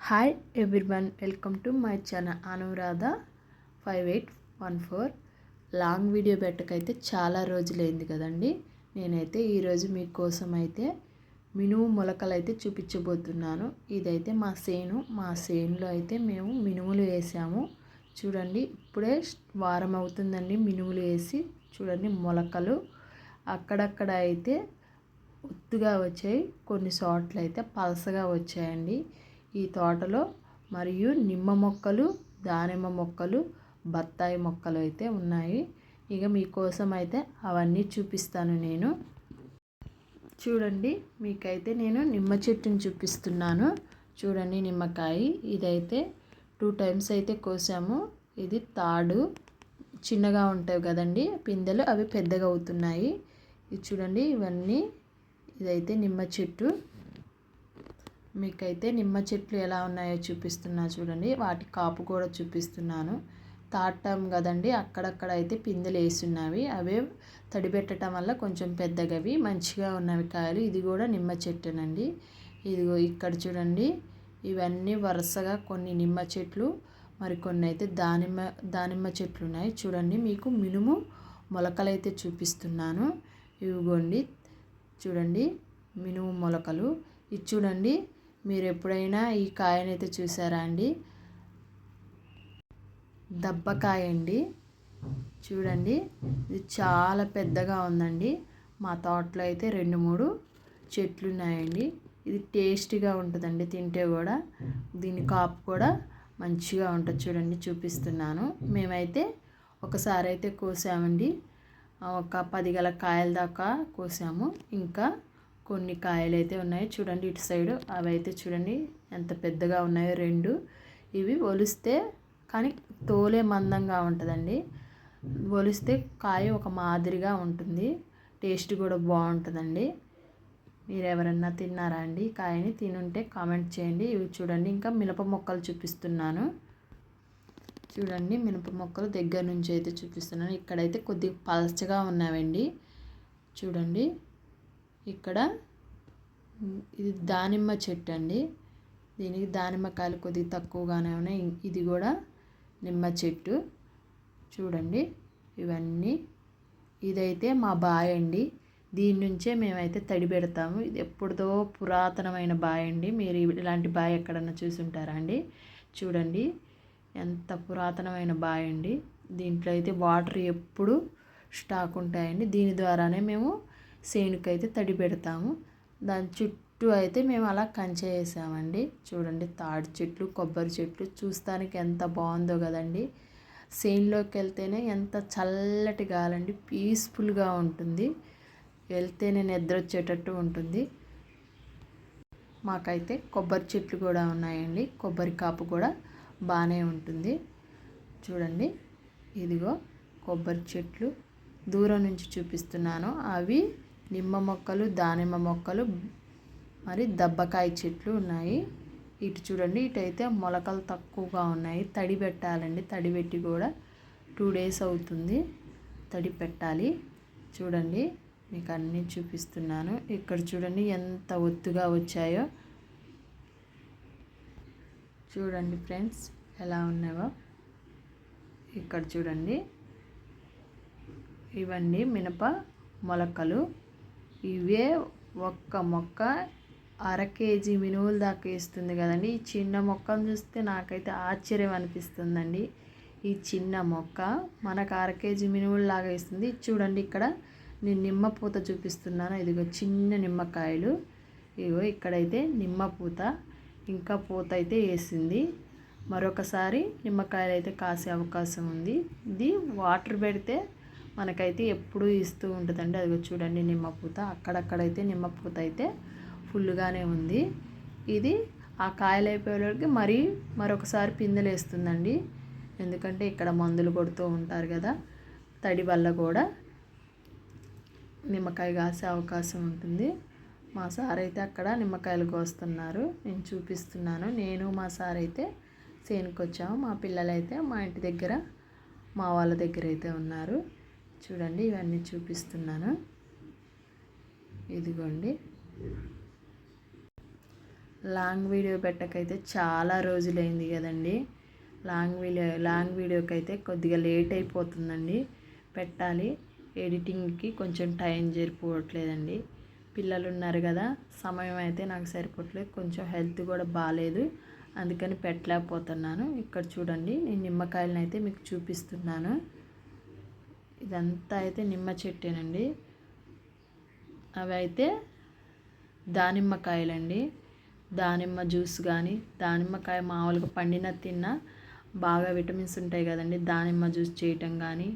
Hi everyone, welcome to my channel Anuradha 5814. Long video పెట్టకైతే చాలా రోజులైంది కదండి. నేనైతే ఈరోజు మీకోసం అయితే మినుము మొలకలు అయితే చూపించబోతున్నాను. ఇదైతే మా చేనులో అయితే మేము మినుములు వేసాము. చూడండి, ఇప్పుడే వారం అవుతుందండి మినుములు వేసి. చూడండి మొలకలు అక్కడక్కడ అయితే ఒత్తుగా వచ్చాయి, కొన్ని చోట్ల అయితే పలసగా వచ్చాయండి ఈ తోటలో. మరియు నిమ్మ మొక్కలు, దానిమ్మ మొక్కలు, బత్తాయి మొక్కలు అయితే ఉన్నాయి. ఇక మీకోసం అయితే అవన్నీ చూపిస్తాను నేను. చూడండి, మీకైతే నేను నిమ్మ చెట్టుని చూపిస్తున్నాను. చూడండి, నిమ్మకాయ ఇదైతే 2 టైమ్స్ అయితే కోసాము. ఇది తాడు చిన్నగా ఉంటాయి కదండి పిందెలు, అవి పెద్దగా అవుతున్నాయి. ఇది చూడండి, ఇదైతే నిమ్మ చెట్టు. మీకైతే నిమ్మ చెట్లు ఎలా ఉన్నాయో చూపిస్తున్నా చూడండి. వాటి కాపు కూడా చూపిస్తున్నాను. తాటాం కదండి, అక్కడక్కడ అయితే పిందెలు వేస్తున్నవి. అవే తడిపెట్టడం వల్ల కొంచెం పెద్దగవి మంచిగా ఉన్నవి కాయలు. ఇది కూడా నిమ్మ చెట్టునండి. ఇదిగో ఇక్కడ చూడండి, ఇవన్నీ వరుసగా కొన్ని నిమ్మ చెట్లు, మరికొన్ని అయితే దానిమ్మ చెట్లు ఉన్నాయి. చూడండి, మీకు మినుము మొలకలు అయితే చూపిస్తున్నాను. ఇవిగోండి చూడండి, మినుము మొలకలు. ఇది చూడండి, మీరు ఎప్పుడైనా ఈ కాయనైతే చూసారా అండి? దబ్బకాయ అండి. చూడండి, ఇది చాలా పెద్దగా ఉందండి. మా తోటలో అయితే 2-3 చెట్లు ఉన్నాయండి. ఇది టేస్టీగా ఉంటుందండి తింటే కూడా. దీని కాపు కూడా మంచిగా ఉంటుంది. చూడండి, చూపిస్తున్నాను. మేమైతే ఒకసారి అయితే కోసామండి, ఒక 10 గల కాయల దాకా కోసాము. ఇంకా కొన్ని కాయలు అయితే ఉన్నాయి. చూడండి ఇటు సైడు, అవి అయితే చూడండి ఎంత పెద్దగా ఉన్నాయో 2. ఇవి ఒలిస్తే కానీ తోలే మందంగా ఉంటుందండి. ఒలిస్తే కాయ ఒక మాదిరిగా ఉంటుంది, టేస్ట్ కూడా బాగుంటుందండి. మీరు ఎవరన్నా తిన్నారా అండి కాయని? తినుంటే కామెంట్ చేయండి. ఇవి చూడండి, ఇంకా మినప మొక్కలు చూపిస్తున్నాను. చూడండి, మినప మొక్కలు దగ్గర నుంచి అయితే చూపిస్తున్నాను. ఇక్కడైతే కొద్దిగా పలచగా ఉన్నాయండి. చూడండి, ఇక్కడ ఇది దానిమ్మ చెట్టు అండి. దీనికి దానిమ్మకాయలు కొద్దిగా తక్కువగానే ఉన్నాయి. ఇది కూడా నిమ్మ చెట్టు. చూడండి, ఇవన్నీ. ఇదైతే మా బాయ్ అండి. దీని నుంచే మేమైతే తడి పెడతాము. ఇది ఎప్పుడుదో పురాతనమైన బాయ్ అండి. మీరు ఇలాంటి బాయ్ ఎక్కడన్నా చూసుంటారా అండి? చూడండి, ఎంత పురాతనమైన బాయ్ అండి. దీంట్లో అయితే వాటర్ ఎప్పుడు స్టాక్ ఉంటాయండి. దీని ద్వారానే మేము చేనుకైతే తడి పెడతాము. దాని చుట్టూ అయితే మేము అలా కంచె వేసామండి. చూడండి, తాడి చెట్లు, కొబ్బరి చెట్లు చూస్తానికి ఎంత బాగుందో కదండి. చేనులోకి వెళ్తేనే ఎంత చల్లటి గాలండి, పీస్ఫుల్గా ఉంటుంది. వెళ్తేనే నిద్ర వచ్చేటట్టు ఉంటుంది. మాకైతే కొబ్బరి చెట్లు కూడా ఉన్నాయండి. కొబ్బరి కాపు కూడా బాగానే ఉంటుంది. చూడండి, ఇదిగో కొబ్బరి చెట్లు దూరం నుంచి చూపిస్తున్నాను. అవి నిమ్మ మొక్కలు, దానిమ్మ మొక్కలు, మరి దబ్బకాయ చెట్లు ఉన్నాయి. ఇటు చూడండి, ఇటైతే మొలకలు తక్కువగా ఉన్నాయి. తడి పెట్టాలండి. తడి పెట్టి కూడా 2 డేస్ అవుతుంది. తడి పెట్టాలి. చూడండి, మీకు అన్నీ చూపిస్తున్నాను. ఇక్కడ చూడండి ఎంత ఒత్తుగా వచ్చాయో. చూడండి ఫ్రెండ్స్, ఎలా ఉన్నాయో. ఇక్కడ చూడండి, ఇవన్నీ మినప మొలకలు. ఇవే ఒక్క మొక్క 1/2 కేజీ మినుములు దాకా వేస్తుంది కదండి. ఈ చిన్న మొక్కను చూస్తే నాకైతే ఆశ్చర్యం అనిపిస్తుందండి. ఈ చిన్న మొక్క మనకు 1/2 కేజీ మినుములు లాగా వేస్తుంది. చూడండి, ఇక్కడ నేను నిమ్మ పూత చూపిస్తున్నాను. ఇదిగో చిన్న నిమ్మకాయలు. ఇదిగో ఇక్కడైతే నిమ్మ పూత, ఇంకా పూత అయితే వేసింది. మరొకసారి నిమ్మకాయలు అయితే కాసే అవకాశం ఉంది. ఇది వాటర్ పెడితే మనకైతే ఎప్పుడూ ఇస్తూ ఉంటుందండి. అదిగో చూడండి నిమ్మ పూత. అక్కడక్కడైతే నిమ్మ పూత అయితే ఫుల్గానే ఉంది. ఇది ఆ కాయలు అయిపోయేలోకి మరొకసారి పిందెలు వేస్తుందండి. ఎందుకంటే ఇక్కడ మందులు కొడుతూ ఉంటారు కదా, తడి వల్ల కూడా నిమ్మకాయ కాసే అవకాశం ఉంటుంది. మా సార్ అయితే అక్కడ నిమ్మకాయలు కోస్తున్నారు, నేను చూపిస్తున్నాను. నేను మా సార్ అయితే చేనుకు వచ్చాము. మా పిల్లలైతే మా ఇంటి దగ్గర మా వాళ్ళ దగ్గర అయితే ఉన్నారు. చూడండి, ఇవన్నీ చూపిస్తున్నాను. ఇదిగోండి, లాంగ్ వీడియో పెట్టకైతే చాలా రోజులైంది కదండి. లాంగ్ వీడియోకి అయితే కొద్దిగా లేట్ అయిపోతుందండి. పెట్టాలి, ఎడిటింగ్కి కొంచెం టైం సరిపోవట్లేదండి. పిల్లలు ఉన్నారు కదా, సమయం అయితే నాకు సరిపోవట్లేదు. కొంచెం హెల్త్ కూడా బాగాలేదు, అందుకని పెట్టలేకపోతున్నాను. ఇక్కడ చూడండి, నేను నిమ్మకాయలను అయితే మీకు చూపిస్తున్నాను. ఇదంతా అయితే నిమ్మ చెట్టేనండి. అవి అయితే దానిమ్మకాయలండి. దానిమ్మ జ్యూస్ కానీ, దానిమ్మకాయ మామూలుగా పండిన తిన్నా బాగా విటమిన్స్ ఉంటాయి కదండి. దానిమ్మ జ్యూస్ చేయటం కానీ,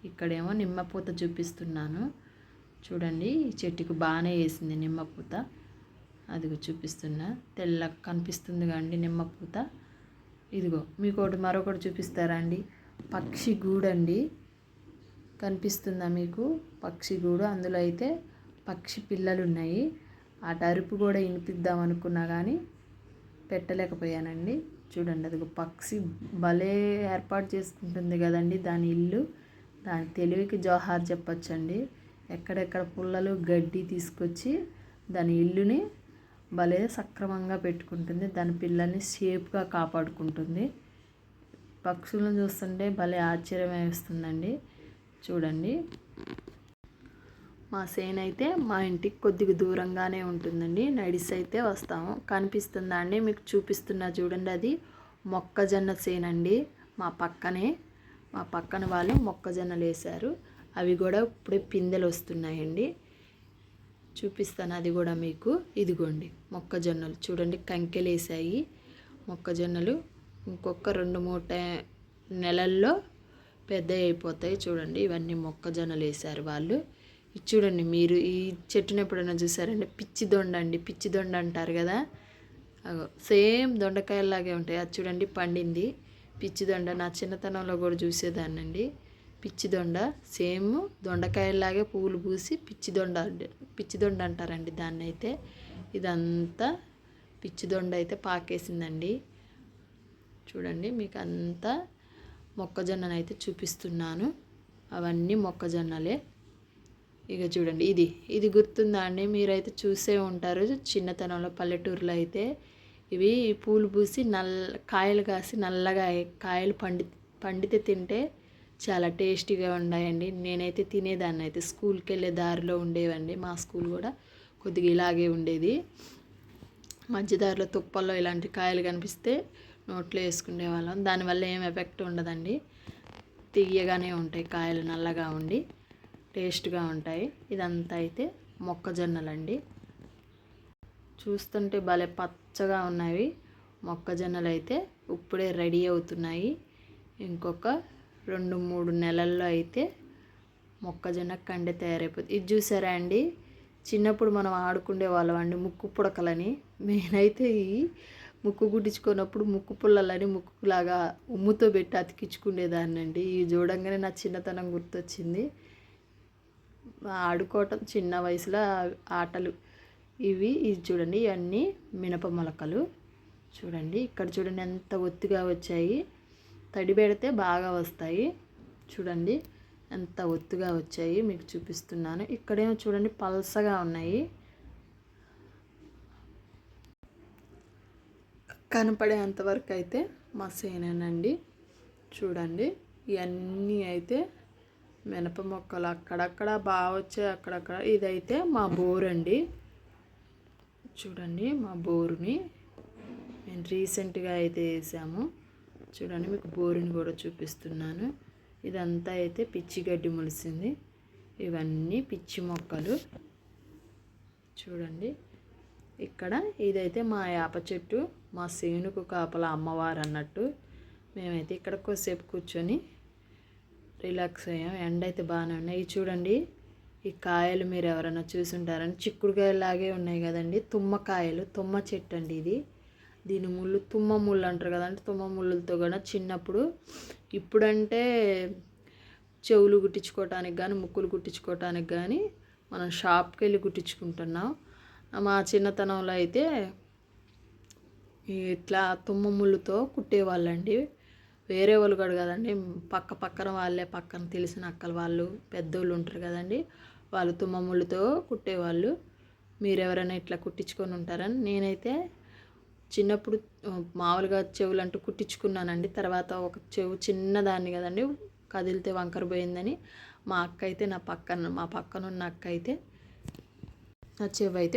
ఇక్కడేమో నిమ్మపూత చూపిస్తున్నాను. చూడండి, ఈ చెట్టుకు బాగానే వేసింది నిమ్మపూత. అదిగో చూపిస్తున్నా, తెల్లగా కనిపిస్తుంది కండి నిమ్మపూత. ఇదిగో మీకు మరొకటి చూపిస్తారా అండి, పక్షి గూడండి. కనిపిస్తుందా మీకు? పక్షి గూడు. అందులో అయితే పక్షి పిల్లలు ఉన్నాయి. ఆ అరుపు కూడా వినిపిద్దాం అనుకున్నా కానీ పెట్టలేకపోయానండి. చూడండి, అదిగో పక్షి భలే ఏర్పాటు చేసుకుంటుంది కదండి దాని ఇల్లు. దాని తెలివికి జోహార్ చెప్పచ్చండి. ఎక్కడెక్కడ పుల్లలు గడ్డి తీసుకొచ్చి దాని ఇల్లుని భలే సక్రమంగా పెట్టుకుంటుంది. దాని పిల్లల్ని సేఫ్గా కాపాడుకుంటుంది. పక్షులను చూస్తుంటే భలే ఆశ్చర్యం వేస్తుందండి. చూడండి, మా సేను అయితే మా ఇంటికి కొద్దిగా దూరంగానే ఉంటుందండి. నడిసి అయితే వస్తాము. కనిపిస్తుందా అండి మీకు? చూపిస్తున్నా చూడండి, అది మొక్కజొన్న సేనండి. మా పక్కన వాళ్ళు మొక్కజొన్నలు వేశారు. అవి కూడా ఇప్పుడే పిందెలు వస్తున్నాయండి. చూపిస్తాను అది కూడా మీకు. ఇదిగోండి మొక్కజొన్నలు చూడండి, కంకెలు వేసాయి మొక్కజొన్నలు. ఇంకొక 2-3 నెలల్లో పెద్ద అయిపోతాయి. చూడండి, ఇవన్నీ మొక్కజొన్నలు వేశారు వాళ్ళు. ఇది చూడండి, మీరు ఈ చెట్టును ఎప్పుడైనా చూసారండి? పిచ్చి దొండ అండి. పిచ్చి దొండ అంటారు కదా, సేమ్ దొండకాయలాగే ఉంటాయి. అది చూడండి పండింది. పిచ్చి దొండ నా చిన్నతనంలో కూడా చూసేదాన్నండి. పిచ్చి దొండ సేమ్ దొండకాయలాగే పువ్వులు పూసి పిచ్చి దొండ అంటారండి దాన్ని అయితే. ఇదంతా పిచ్చి దొండ అయితే పాకేసిందండి. చూడండి, మీకు అంతా మొక్కజొన్నను అయితే చూపిస్తున్నాను. అవన్నీ మొక్కజొన్నలే. ఇక చూడండి, ఇది గుర్తుందా అండి? మీరైతే చూసే ఉంటారు చిన్నతనంలో. పల్లెటూరులో అయితే ఇవి పూలు పూసి కాయలు కాసి నల్లగా కాయలు పండితే తింటే చాలా టేస్టీగా ఉన్నాయండి. నేనైతే తినేదాన్ని. అయితే స్కూల్కి వెళ్ళే దారిలో ఉండేవండి. మా స్కూల్ కూడా కొద్దిగా ఇలాగే ఉండేది. మధ్యదారిలో తుప్పల్లో ఇలాంటి కాయలు కనిపిస్తే నోట్లో వేసుకునే వాళ్ళం. దానివల్ల ఏం ఎఫెక్ట్ ఉండదండి. తీయగానే ఉంటాయి కాయలు, నల్లగా ఉండి టేస్ట్గా ఉంటాయి. ఇదంతా అయితే మొక్కజొన్నలండి. చూస్తుంటే భలే పచ్చగా ఉన్నాయి మొక్కజొన్నలు అయితే. ఇప్పుడే రెడీ అవుతున్నాయి. ఇంకొక 2-3 నెలల్లో అయితే మొక్కజొన్న కండె తయారైపోతుంది. ఇది చూసారా అండి, చిన్నప్పుడు మనం ఆడుకునే వాళ్ళం అండి ముక్కు పుడకలని. నేనైతే ఈ ముక్కు గుట్టించుకున్నప్పుడు ముక్కు పుల్లలని ముక్కులాగా ఉమ్ముతో పెట్టి అతికించుకునేదాన్ని అండి. ఇవి చూడంగానే నా చిన్నతనం గుర్తొచ్చింది. ఆడుకోవటం చిన్న వయసులో ఆటలు ఇది చూడండి, ఇవన్నీ మినప మొలకలు. చూడండి, ఇక్కడ చూడండి ఎంత ఒత్తుగా వచ్చాయి. తడి పెడితే బాగా వస్తాయి. చూడండి ఎంత ఒత్తుగా వచ్చాయి, మీకు చూపిస్తున్నాను. ఇక్కడేమో చూడండి పల్సగా ఉన్నాయి. కనపడేంతవరకు అయితే మా సేనేనండి. చూడండి, ఇవన్నీ అయితే మినప మొక్కలు. అక్కడక్కడ బాగా వచ్చాయి, అక్కడక్కడ. ఇదైతే మా బోరు అండి. చూడండి, మా బోరుని నేను రీసెంట్గా అయితే వేసాము. చూడండి, మీకు బోరుని కూడా చూపిస్తున్నాను. ఇదంతా అయితే పిచ్చి గడ్డి మొలిసింది. ఇవన్నీ పిచ్చి మొక్కలు. చూడండి, ఇక్కడ ఇదైతే మా వేప చెట్టు. మా సేనుకు కాపలా అమ్మవారు అన్నట్టు. మేమైతే ఇక్కడ కొద్దిసేపు కూర్చొని రిలాక్స్ అయ్యాం. ఎండ అయితే బాగానే ఉన్నాయి. చూడండి, ఈ కాయలు మీరు ఎవరైనా చూసుంటారని చిక్కుడుకాయలాగే ఉన్నాయి కదండి. తుమ్మకాయలు, తుమ్మ చెట్టు అండి ఇది. దీని ముళ్ళు తుమ్మ ముళ్ళు అంటారు కదండి. తుమ్మ ముళ్ళులతో కూడా చిన్నప్పుడు, ఇప్పుడంటే చెవులు కుట్టించుకోవటానికి కానీ ముక్కులు కుట్టించుకోవటానికి కానీ మనం షాప్కి వెళ్ళి కుట్టించుకుంటున్నాం. మా చిన్నతనంలో అయితే ఇట్లా తుమ్మ ముళ్ళుతో కుట్టేవాళ్ళండి. వేరే వాళ్ళు కూడా కదండి, పక్కన వాళ్ళే, పక్కన తెలిసిన అక్కల వాళ్ళు పెద్దోళ్ళు ఉంటారు కదండి, వాళ్ళు తుమ్మ ముళ్ళుతో కుట్టేవాళ్ళు. మీరు ఎవరైనా ఇట్లా కుట్టించుకొని ఉంటారని. నేనైతే చిన్నప్పుడు మామూలుగా చెవులు అంటూ కుట్టించుకున్నానండి. తర్వాత ఒక చెవు చిన్నదాన్ని కదండి, కదిలితే వంకర పోయిందని మా అక్క అయితే మా పక్కన ఉన్న అక్క అయితే నా చెవి అయితే